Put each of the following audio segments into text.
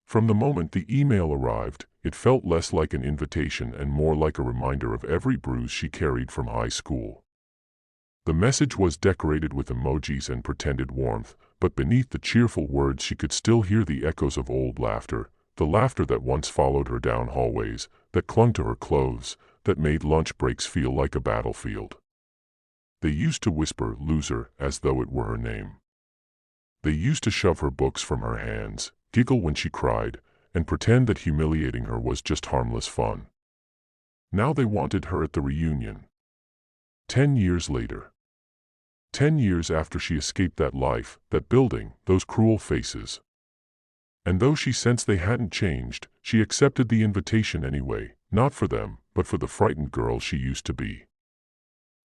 From the moment the email arrived, it felt less like an invitation and more like a reminder of every bruise she carried from high school. The message was decorated with emojis and pretended warmth, but beneath the cheerful words she could still hear the echoes of old laughter, the laughter that once followed her down hallways, that clung to her clothes, that made lunch breaks feel like a battlefield. They used to whisper "loser" as though it were her name. They used to shove her books from her hands, giggle when she cried, and pretend that humiliating her was just harmless fun. Now they wanted her at the reunion. 10 years later. 10 years after she escaped that life, that building, those cruel faces. And though she sensed they hadn't changed, she accepted the invitation anyway, not for them, but for the frightened girl she used to be.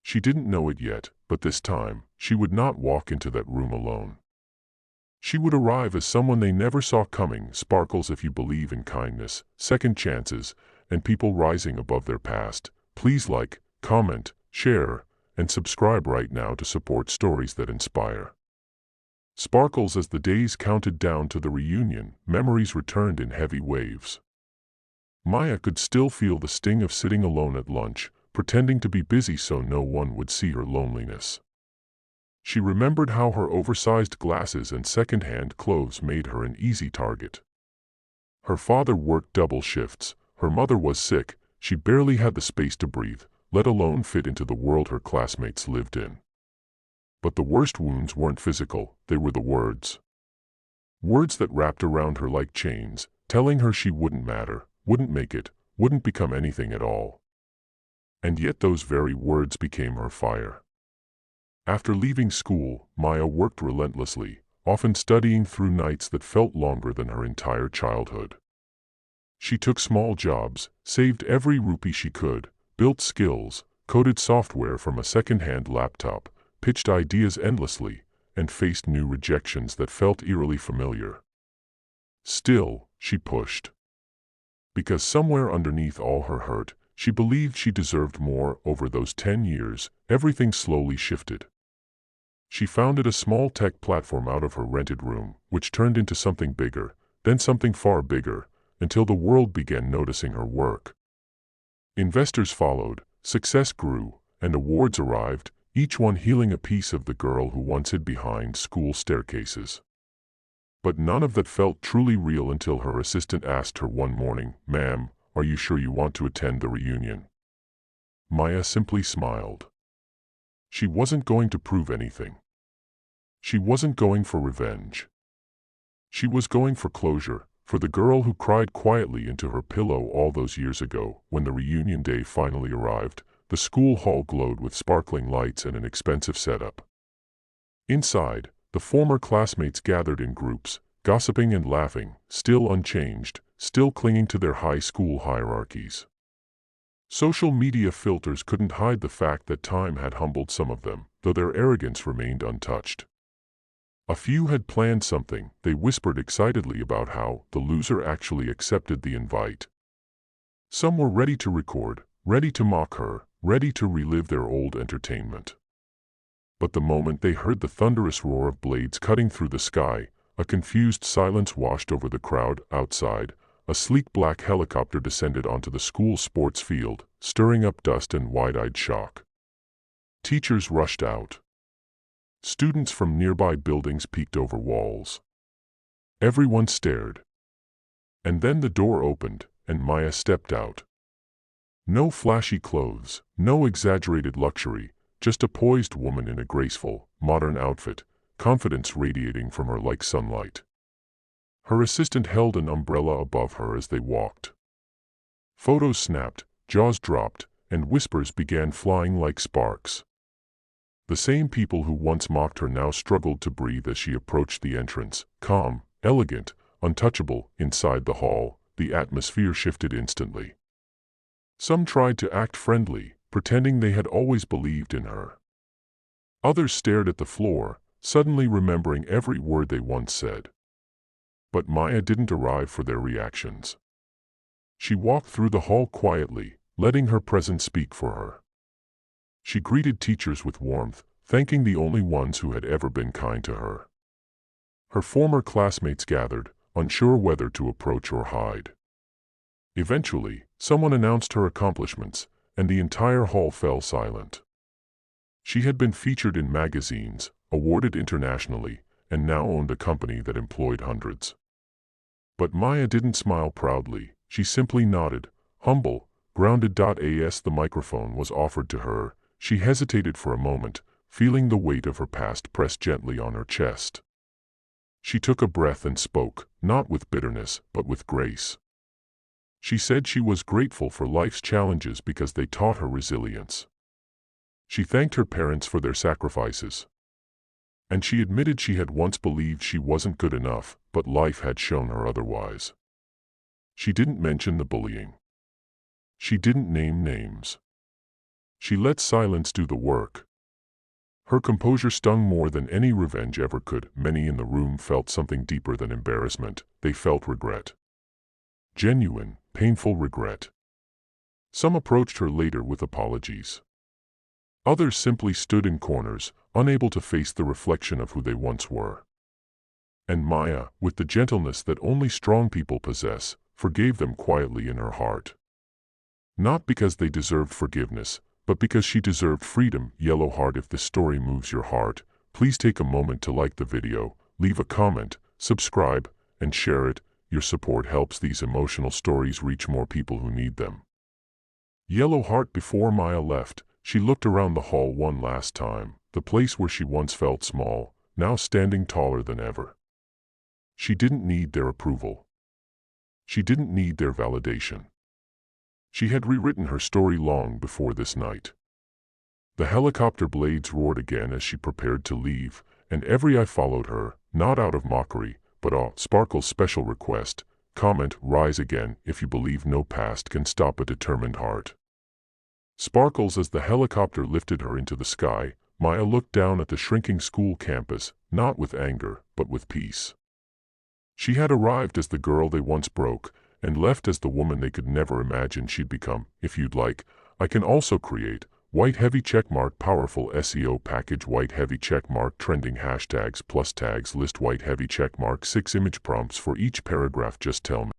She didn't know it yet, but this time, she would not walk into that room alone. She would arrive as someone they never saw coming. Sparkles, if you believe in kindness, second chances, and people rising above their past, please like, comment, share, and subscribe right now to support stories that inspire. Sparkles. As the days counted down to the reunion, memories returned in heavy waves. Maya could still feel the sting of sitting alone at lunch, pretending to be busy so no one would see her loneliness. She remembered how her oversized glasses and second-hand clothes made her an easy target. Her father worked double shifts, her mother was sick, she barely had the space to breathe, let alone fit into the world her classmates lived in. But the worst wounds weren't physical, they were the words. Words that wrapped around her like chains, telling her she wouldn't matter, wouldn't make it, wouldn't become anything at all. And yet those very words became her fire. After leaving school, Maya worked relentlessly, often studying through nights that felt longer than her entire childhood. She took small jobs, saved every rupee she could, built skills, coded software from a second-hand laptop, pitched ideas endlessly, and faced new rejections that felt eerily familiar. Still, she pushed. Because somewhere underneath all her hurt, she believed she deserved more. Over those 10 years, everything slowly shifted. She founded a small tech platform out of her rented room, which turned into something bigger, then something far bigger, until the world began noticing her work. Investors followed, success grew, and awards arrived, each one healing a piece of the girl who once hid behind school staircases. But none of that felt truly real until her assistant asked her one morning, "Ma'am, are you sure you want to attend the reunion?" Maya simply smiled. She wasn't going to prove anything. She wasn't going for revenge. She was going for closure, for the girl who cried quietly into her pillow all those years ago. When the reunion day finally arrived, the school hall glowed with sparkling lights and an expensive setup. Inside, the former classmates gathered in groups, gossiping and laughing, still unchanged, still clinging to their high school hierarchies. Social media filters couldn't hide the fact that time had humbled some of them, though their arrogance remained untouched. A few had planned something. They whispered excitedly about how the loser actually accepted the invite. Some were ready to record, ready to mock her, ready to relive their old entertainment. But the moment they heard the thunderous roar of blades cutting through the sky, a confused silence washed over the crowd. Outside, a sleek black helicopter descended onto the school sports field, stirring up dust and wide-eyed shock. Teachers rushed out. Students from nearby buildings peeked over walls. Everyone stared. And then the door opened, and Maya stepped out. No flashy clothes, no exaggerated luxury, just a poised woman in a graceful, modern outfit, confidence radiating from her like sunlight. Her assistant held an umbrella above her as they walked. Photos snapped, jaws dropped, and whispers began flying like sparks. The same people who once mocked her now struggled to breathe as she approached the entrance, calm, elegant, untouchable. Inside the hall, the atmosphere shifted instantly. Some tried to act friendly, pretending they had always believed in her. Others stared at the floor, suddenly remembering every word they once said. But Maya didn't arrive for their reactions. She walked through the hall quietly, letting her presence speak for her. She greeted teachers with warmth, thanking the only ones who had ever been kind to her. Her former classmates gathered, unsure whether to approach or hide. Eventually, someone announced her accomplishments, and the entire hall fell silent. She had been featured in magazines, awarded internationally, and now owned a company that employed hundreds. But Maya didn't smile proudly, she simply nodded, humble, grounded. As the microphone was offered to her, she hesitated for a moment, feeling the weight of her past press gently on her chest. She took a breath and spoke, not with bitterness, but with grace. She said she was grateful for life's challenges because they taught her resilience. She thanked her parents for their sacrifices. And she admitted she had once believed she wasn't good enough, but life had shown her otherwise. She didn't mention the bullying. She didn't name names. She let silence do the work. Her composure stung more than any revenge ever could. Many in the room felt something deeper than embarrassment. They felt regret. Genuine, painful regret. Some approached her later with apologies. Others simply stood in corners, unable to face the reflection of who they once were. And Maya, with the gentleness that only strong people possess, forgave them quietly in her heart. Not because they deserved forgiveness, but because she deserved freedom. Yellow heart. If this story moves your heart, please take a moment to like the video, leave a comment, subscribe, and share it. Your support helps these emotional stories reach more people who need them. Yellow heart. Before Maya left, she looked around the hall one last time, the place where she once felt small, now standing taller than ever. She didn't need their approval. She didn't need their validation. She had rewritten her story long before this night. The helicopter blades roared again as she prepared to leave, and every eye followed her, not out of mockery, but awe. Sparkle's special request, comment, rise again if you believe no past can stop a determined heart. Sparkles. As the helicopter lifted her into the sky, Maya looked down at the shrinking school campus, not with anger, but with peace. She had arrived as the girl they once broke, and left as the woman they could never imagine she'd become. If you'd like, I can also create white heavy checkmark powerful SEO package, white heavy checkmark trending hashtags plus tags list, white heavy checkmark 6 image prompts for each paragraph. Just tell me.